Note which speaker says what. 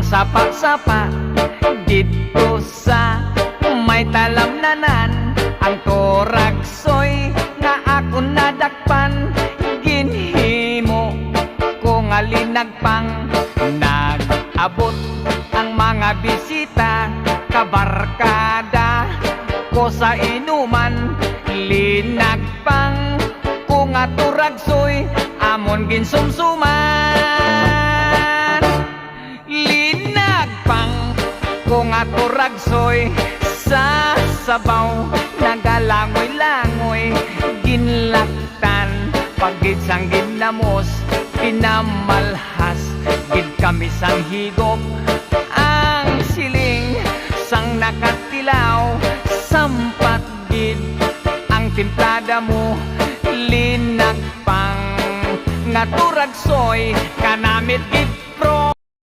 Speaker 1: magsapa-sapa dito sa may talamnanan. Ang turagsoy nga ako nadakpan, ginhimo ko nga linagpang. Nag-abot ang mga bisita, kabarkada ko sa inuman. Linagpang ko nga turagsoy, amon ginsumsuman. Linagpang ko nga turagsoy, sa sabaw nagalangoy-langoy. Ginlaktan pagid sang ginamos, pinamalhas gid kami sang higop. Ang siling sang nakatilaw, sampat gid ang timplada mo. Linagpang nga turagsoy, kanamit gid